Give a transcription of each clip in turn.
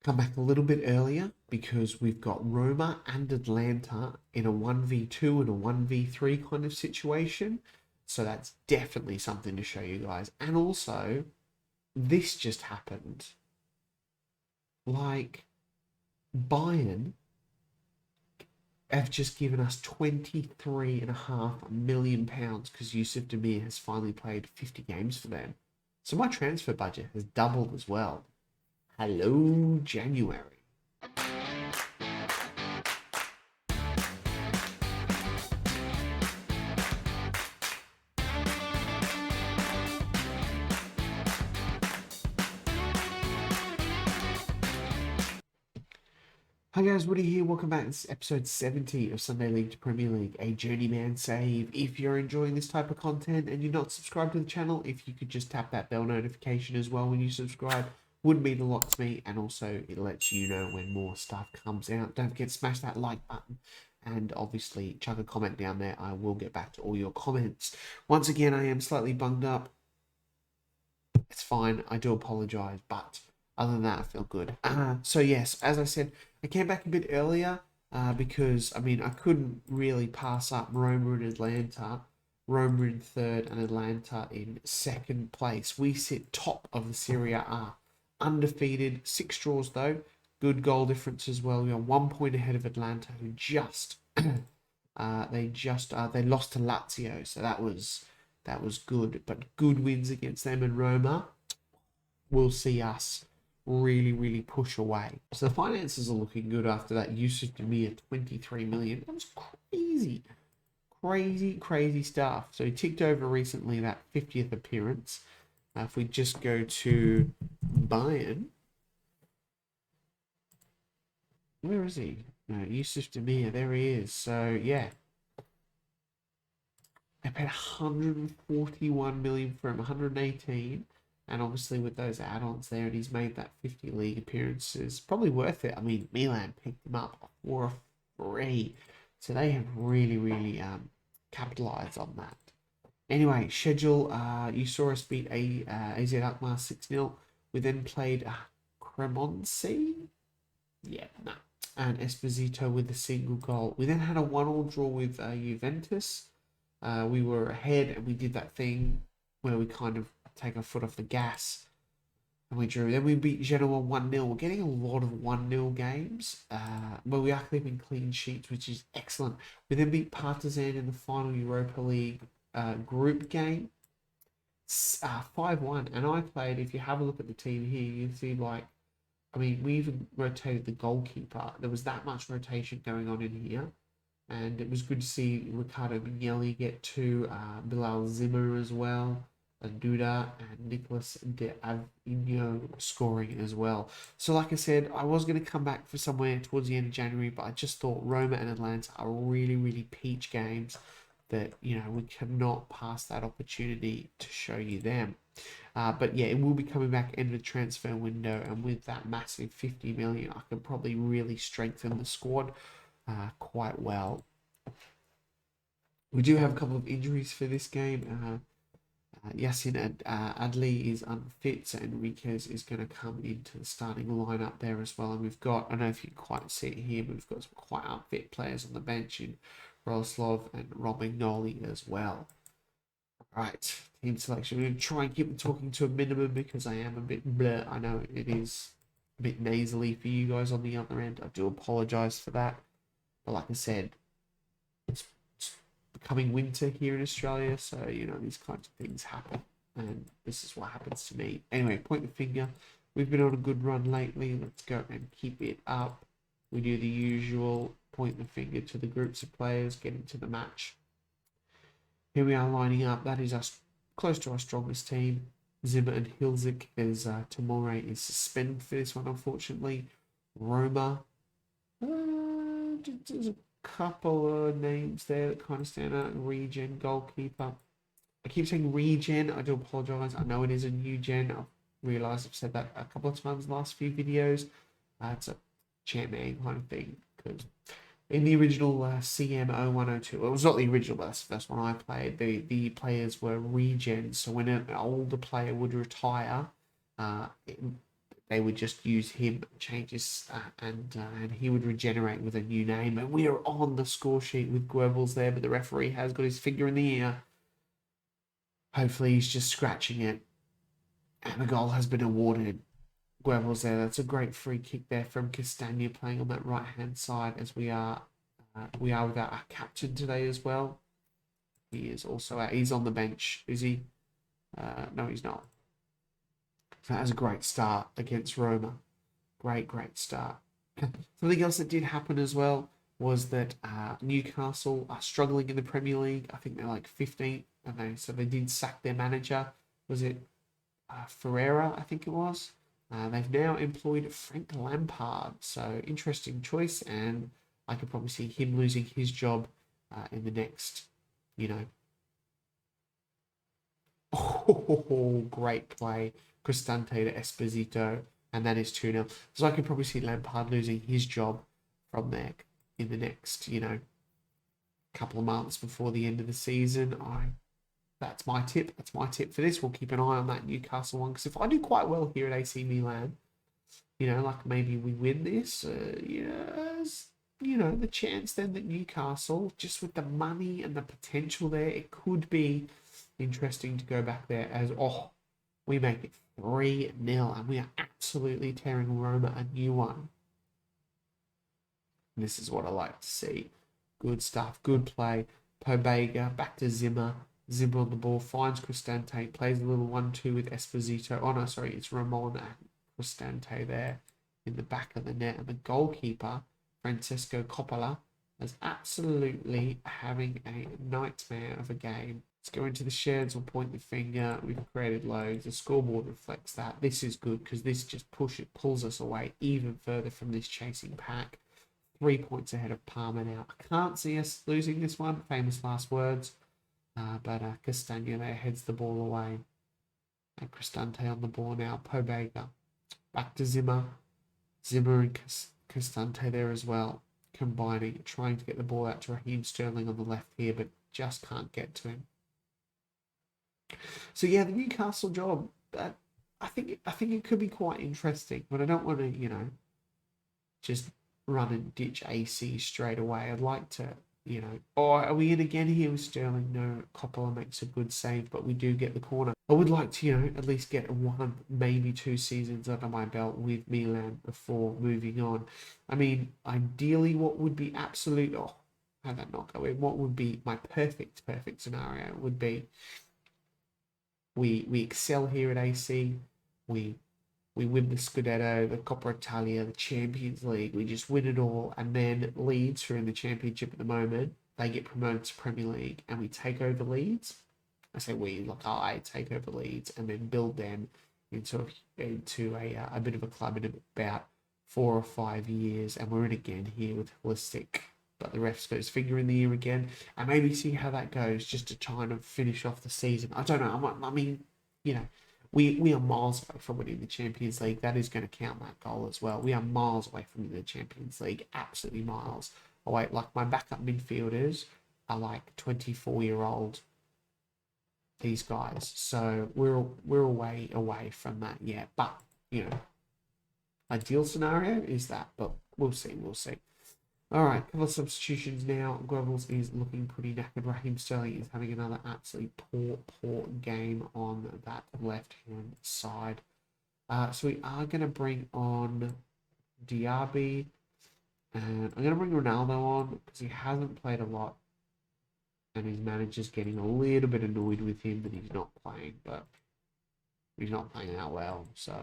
come back a little bit earlier because we've got Roma and Atlanta in a 1v2 and a 1v3 kind of situation. So that's definitely something to show you guys. And also, this just happened. Like, Bayern have just given us £23.5 million because Yusuf Demir has finally played 50 games for them. So my transfer budget has doubled as well. Hello, January. Hi guys, Woody here. Welcome back. This is episode 70 of Sunday League to Premier League, a journeyman save. If you're enjoying this type of content and you're not subscribed to the channel, if you could just tap that bell notification as well when you subscribe, would mean a lot to me. And also it lets you know when more stuff comes out. Don't forget to smash that like button and obviously chuck a comment down there. I will get back to all your comments. Once again, I am slightly bunged up. It's fine. I do apologize, but other than that, I feel good. So yes, as I said, I came back a bit earlier because, I mean, I couldn't really pass up Roma and Atlanta. Roma in third and Atlanta in second place. We sit top of the Serie A. Undefeated, 6 draws though. Good goal difference as well. We are 1 point ahead of Atlanta, who just they lost to Lazio, so that was good. But good wins against them and Roma will see us really push away. So the finances are looking good after that Yusuf Demir 23 million. That was crazy stuff. So he ticked over recently that 50th appearance. If we just go to Bayern, where is he? No, Yusuf Demir, there he is. So yeah, they paid 141 million for him, 118. And obviously with those add-ons there, and he's made that 50 league appearances, probably worth it. I mean, Milan picked him up for free. So they have really capitalised on that. Anyway, schedule, you saw us beat AZ Alkmaar 6-0. We then played Cremonese. Yeah, no. And Esposito with a single goal. We then had a 1-1 draw with Juventus. We were ahead and we did that thing where we kind of take our foot off the gas and we drew. Then we beat Genoa 1-0. We're getting a lot of 1-0 games, but we are keeping clean sheets, which is excellent. We then beat Partizan in the final Europa League group game, 5-1. And I played, if you have a look at the team here, you see, like, I mean, we even rotated the goalkeeper. There was that much rotation going on in here. And it was good to see Ricardo Mignelli get 2, Bilal Zimmer as well, Duda and Nicolas de Avigno scoring as well. So like I said, I was going to come back for somewhere towards the end of January, but I just thought Roma and Atlanta are really peach games that, you know, we cannot pass that opportunity to show you them. But yeah, it will be coming back end of the transfer window, and with that massive 50 million, I can probably really strengthen the squad quite well. We do have a couple of injuries for this game. Yassin Adli is unfit, so Enriquez is going to come into the starting lineup there as well. And we've got, I don't know if you can quite see it here, but we've got some quite unfit players on the bench in Roslov and Romagnoli as well. Right, team selection. We're going to try and keep the talking to a minimum because I am a bit blur. I know it is a bit nasally for you guys on the other end. I do apologise for that. But like I said, it's becoming winter here in Australia, so you know these kinds of things happen, and this is what happens to me. Anyway, point the finger. We've been on a good run lately. Let's go and keep it up. We do the usual, point the finger to the groups of players, get into the match. Here we are lining up. That is us close to our strongest team. Zimmer and Hilzik, as Tomore is suspended for this one, unfortunately. Roma. There's a couple of names there that kind of stand out. Regen, goalkeeper. I keep saying regen. I do apologise. I know it is a new gen. I've realised I've said that a couple of times in the last few videos. It's a champ name kind of thing. Because in the original CM0102, well, it was not the original, but that's the first one I played. The players were regen. So when an older player would retire, they would just use him, changes, and he would regenerate with a new name. And we are on the score sheet with Goebbels there, but the referee has got his finger in the air. Hopefully he's just scratching it. And the goal has been awarded. Goebbels there. That's a great free kick there from Castagna, playing on that right-hand side, as we are without our captain today as well. He is also out. He's on the bench, is he? No, he's not. So that was a great start against Roma. Great start. Something else that did happen as well was that Newcastle are struggling in the Premier League. I think they're like 15th, so they did sack their manager. Was it Ferreira? I think it was. They've now employed Frank Lampard. So interesting choice, and I could probably see him losing his job in the next, Oh, great play. Cristante to Esposito, and that is 2-0. So I could probably see Lampard losing his job from there in the next, couple of months before the end of the season. That's my tip. That's my tip for this. We'll keep an eye on that Newcastle one, because if I do quite well here at AC Milan, like maybe we win this, yes, the chance then that Newcastle, just with the money and the potential there, it could be interesting to go back there as, we make it 3-0 and we are absolutely tearing Roma a new one. And this is what I like to see. Good stuff, good play. Pobega back to Zimmer. Zimmer on the ball, finds Cristante, plays a little 1-2 with Esposito. Oh no, sorry, it's Ramon and Cristante there in the back of the net. And the goalkeeper, Francesco Coppola, is absolutely having a nightmare of a game. Let's go into the sheds. We'll point the finger. We've created loads. The scoreboard reflects that. This is good, because this just pulls us away even further from this chasing pack. 3 points ahead of Parma now. I can't see us losing this one. Famous last words. But Castagna there heads the ball away. And Cristante on the ball now. Pobega. Back to Zimmer. Zimmer and Cristante there as well. Combining, trying to get the ball out to Raheem Sterling on the left here, but just can't get to him. So yeah, the Newcastle job, I think it could be quite interesting, but I don't want to, just run and ditch AC straight away. I'd like to, are we in again here with Sterling? No, Coppola makes a good save, but we do get the corner. I would like to, at least get 1, maybe 2 seasons under my belt with Milan before moving on. I mean, ideally, what would be absolute, how'd that not go in? What would be my perfect scenario would be we excel here at AC, we win the Scudetto, the Coppa Italia, the Champions League, we just win it all, and then Leeds, who are in the Championship at the moment, they get promoted to Premier League, and we take over Leeds. I say we, like I take over Leeds, and then build them into a bit of a club in about 4 or 5 years, and we're in again here with Holistic. But the ref's got his finger in the ear again, and maybe see how that goes, just to try and finish off the season. I don't know. I mean, we are miles away from winning the Champions League. That is going to count that goal as well. We are miles away from the Champions League, absolutely miles away. Like, my backup midfielders are like 24-year-old. These guys, so we're away from that yet. But ideal scenario is that, but we'll see. All right, couple of substitutions now. Goebbels is looking pretty knackered. Raheem Sterling is having another absolutely poor game on that left-hand side. So we are going to bring on Diaby, and I'm going to bring Ronaldo on because he hasn't played a lot, and his manager's getting a little bit annoyed with him that he's not playing, but he's not playing that well. So,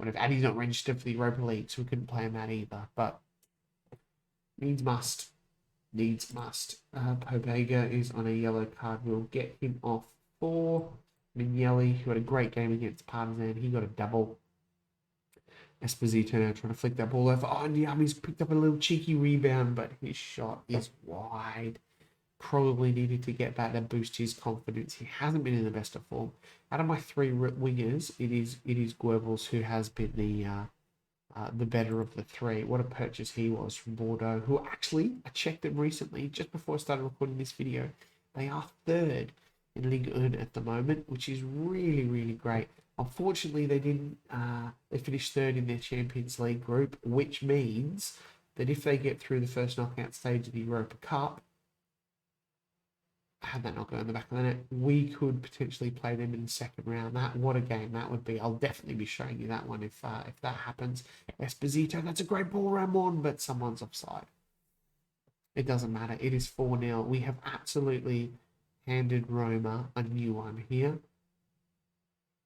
and he's not registered for the Europa League, so we couldn't play him that either. But needs must. Pobega is on a yellow card. We'll get him off for Mignelli, who had a great game against Partizan. He got a double. Esposito now trying to flick that ball over. Oh, Diaby's picked up a little cheeky rebound, but his shot is wide. Probably needed to get that to boost his confidence. He hasn't been in the best of form. Out of my 3 wingers, it is Goebbels who has been the better of the 3. What a purchase he was from Bordeaux, who actually, I checked them recently, just before I started recording this video. They are 3rd in Ligue 1 at the moment, which is really, really great. Unfortunately, they didn't. They finished third in their Champions League group, which means that if they get through the first knockout stage of the Europa Cup, had that not go in the back of the net, we could potentially play them in the second round. What a game that would be! I'll definitely be showing you that one if that happens. Esposito, that's a great ball, Ramon, but someone's offside. It doesn't matter. It is 4-0. We have absolutely handed Roma a new one here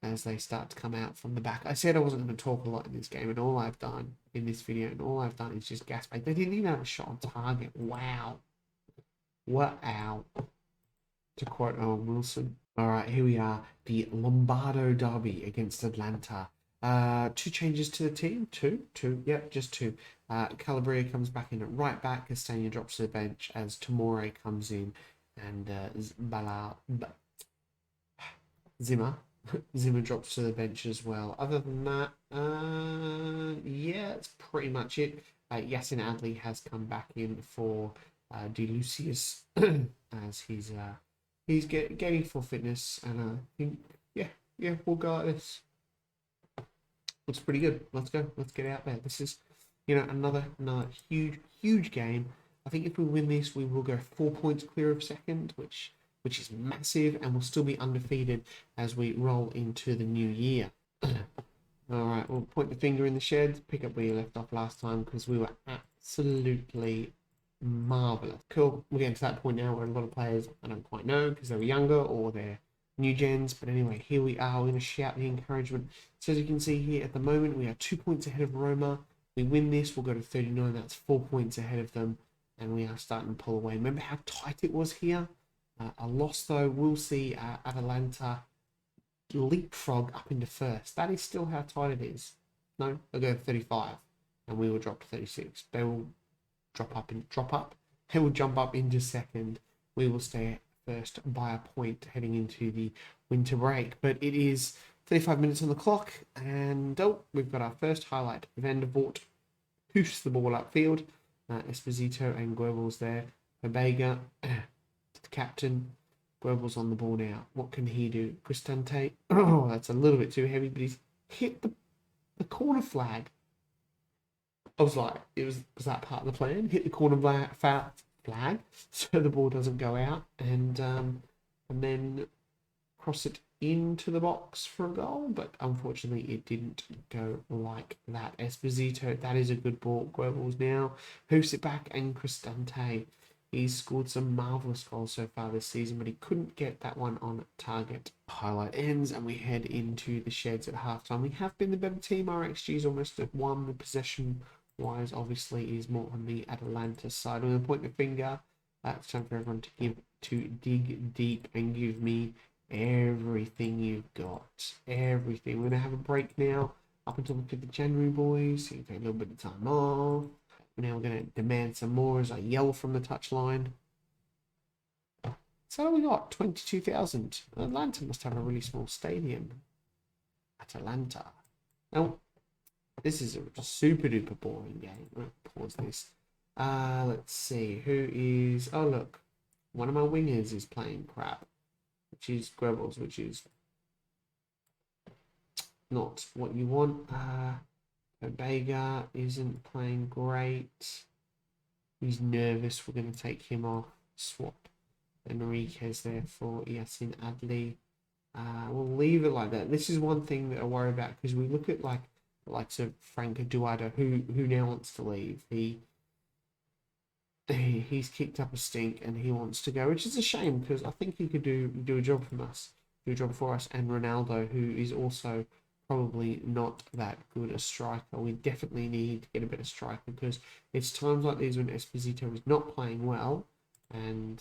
as they start to come out from the back. I said I wasn't going to talk a lot in this game, and all I've done in this video, and all I've done is just gasbait. They didn't even have a shot on target. Wow. Wow. To quote Owen Wilson. All right, here we are. The Lombardo derby against Atlanta. 2 changes to the team. Two. Yep, just 2. Calabria comes back in at right back. Castagna drops to the bench as Tomore comes in, and Zimmer drops to the bench as well. Other than that, yeah, that's pretty much it. Yassin Adli has come back in for De Lucius as he's getting full fitness, and I think yeah, we'll go like this. Looks pretty good. Let's go. Let's get out there. This is, another huge game. I think if we win this, we will go 4 points clear of second, which is massive, and we'll still be undefeated as we roll into the new year. All right, we'll point the finger in the shed, pick up where you left off last time, because we were absolutely marvellous. Cool. We're getting to that point now where a lot of players I don't quite know because they were younger or they're new gens. But anyway, here we are. We're going to shout the encouragement. So as you can see here, at the moment, we are 2 points ahead of Roma. We win this, we'll go to 39. That's 4 points ahead of them. And we are starting to pull away. Remember how tight it was here? A loss, though, we'll see Atalanta leapfrog up into first. That is still how tight it is. No, they'll go to 35. And we will drop to 36. They will drop up. They will jump up into second. We will stay first by a point heading into the winter break. But it is 35 minutes on the clock, and we've got our first highlight. Van der Voort hoofs the ball upfield. Esposito and Goebbels there. Pabega, the captain. Goebbels on the ball now. What can he do? Cristante. Oh, that's a little bit too heavy, but he's hit the corner flag. I was like, was that part of the plan? Hit the corner flag so the ball doesn't go out, and then cross it into the box for a goal, but unfortunately it didn't go like that. Esposito, that is a good ball. Goebbels now hoofs it back, and Cristante, he's scored some marvellous goals so far this season, but he couldn't get that one on target. Highlight ends, and we head into the sheds at halftime. We have been the better team. Our XG is almost at 1. The possession wise obviously is more on the Atalanta side. I'm going to point the finger. It's time for everyone to dig deep and give me everything you've got. Everything. We're going to have a break now up until the 5th of January, boys. So you take a little bit of time off. Now we're going to demand some more as I yell from the touchline. So we got 22,000. Atlanta must have a really small stadium. Atalanta. Now, this is a super duper boring game. I'll pause this. Let's see. Who is... Oh, look. One of my wingers is playing crap. Which is Goebbels, which is not what you want. Obega isn't playing great. He's nervous. We're going to take him off. Swap Enriquez there for Yassin Adli. We'll leave it like that. This is one thing that I worry about, because we look at like the likes of Frank Eduardo, who now wants to leave. He's kicked up a stink and he wants to go, which is a shame, because I think he could do a job for us. And Ronaldo, who is also probably not that good a striker. We definitely need to get a better striker, because it's times like these when Esposito is not playing well, and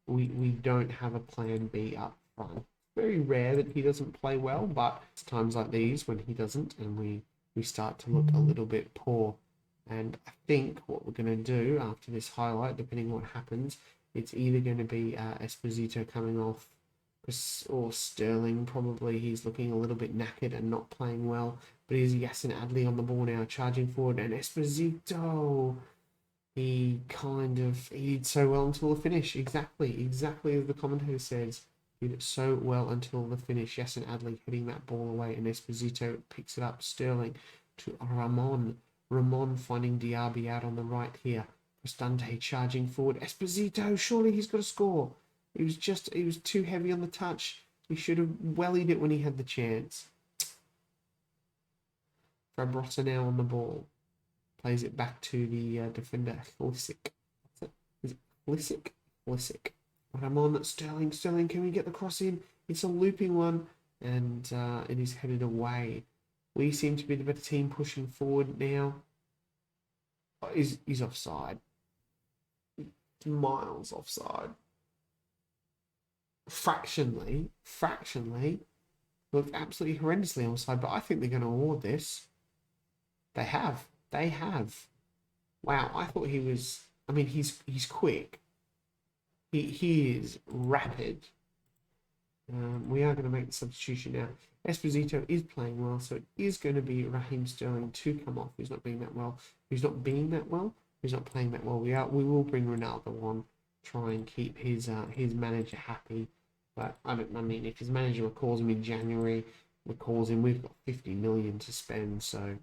we don't have a plan B up front. It's very rare that he doesn't play well, but it's times like these when he doesn't, and we start to look a little bit poor. And I think what we're going to do after this highlight, depending on what happens, it's either going to be Esposito coming off, or Sterling. Probably he's looking a little bit knackered and not playing well. But here's Yassin Adli on the ball now, charging forward. And Esposito, he did so well until the finish. Exactly as the commentator says. Did it so well until the finish. Yes, and Adley hitting that ball away, and Esposito picks it up. Sterling to Ramon. Ramon finding Diaby out on the right here. Cristante charging forward. Esposito, surely he's got to score. He was too heavy on the touch. He should have wellied it when he had the chance. Fabrotta now on the ball. Plays it back to the defender, Hlisic. Is it Hlisic? Hlisic. Ramon, Sterling, can we get the cross in? It's a looping one, and it is headed away. We seem to be the better team pushing forward now. Oh, he's offside. Miles offside. Fractionally, looked absolutely horrendously offside, but I think they're going to award this. They have. Wow, I thought he was... I mean, he's quick. He is rapid. We are going to make the substitution now. Esposito is playing well, so it is going to be Raheem Sterling to come off. He's not being that well. He's not playing that well. We will bring Ronaldo on, try and keep his manager happy. But I mean, if his manager recalls him in January, we've got 50 million to spend, so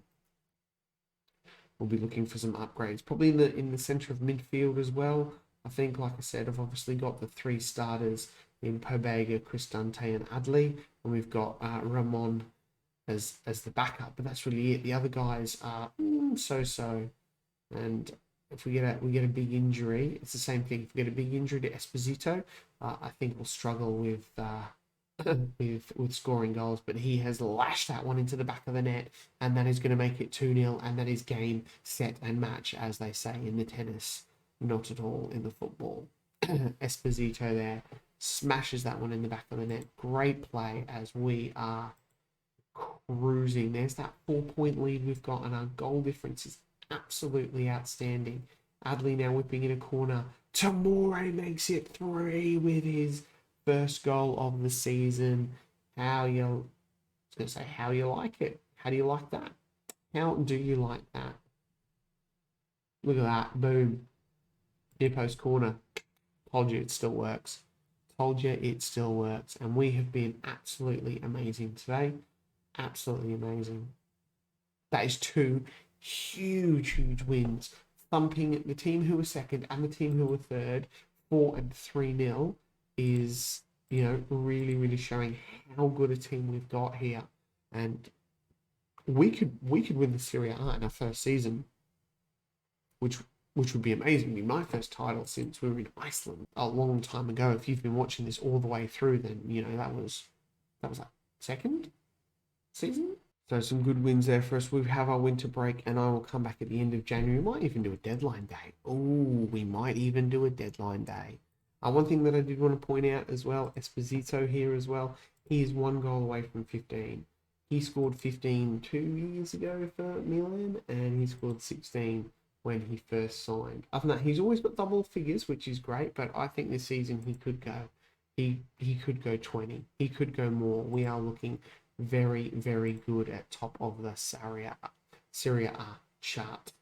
we'll be looking for some upgrades. Probably in the centre of midfield as well. I think, like I said, I've obviously got the three starters in Pobega, Cristante, and Adley, and we've got Ramon as the backup. But that's really it. The other guys are so-so. And if we get a big injury, it's the same thing. If we get a big injury to Esposito, I think we'll struggle with scoring goals. But he has lashed that one into the back of the net, and that is going to make it 2-0. And that is game, set, and match, as they say in the tennis. Not at all in the football. Esposito there smashes that one in the back of the net. Great play as we are cruising. There's that 4-point lead we've got, and our goal difference is absolutely outstanding. Adley now whipping in a corner. Tamore makes it 3 with his first goal of the season. How you like it? How do you like that? How do you like that? Look at that. Boom. Near post corner. Told you it still works. And we have been absolutely amazing today. Absolutely amazing. That is 2 huge wins. Thumping the team who were second and the team who were third, 4 and 3-0, is, really showing how good a team we've got here. And we could win the Serie A in our first season, which would be amazing. It'd be my first title since we were in Iceland a long time ago. If you've been watching this all the way through, then that was like second season. So some good wins there for us. We have our winter break, and I will come back at the end of January. We might even do a deadline day. We might even do a deadline day. One thing that I did want to point out as well, Esposito here as well. He is 1 goal away from 15. He scored 15 2 years ago for Milan, and he scored 16 when he first signed. Other than that, he's always got double figures, which is great, but I think this season he could go 20. He could go more. We are looking very, very good at top of the Serie A chart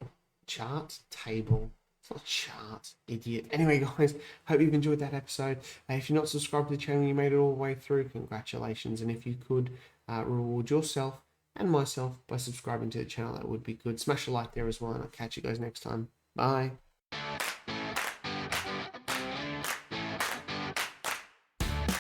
table. It's not a chart, idiot. Anyway, guys, hope you've enjoyed that episode. If you're not subscribed to the channel, you made it all the way through, congratulations. And if you could reward yourself and myself by subscribing to the channel, that would be good. Smash a like there as well, and I'll catch you guys next time. Bye.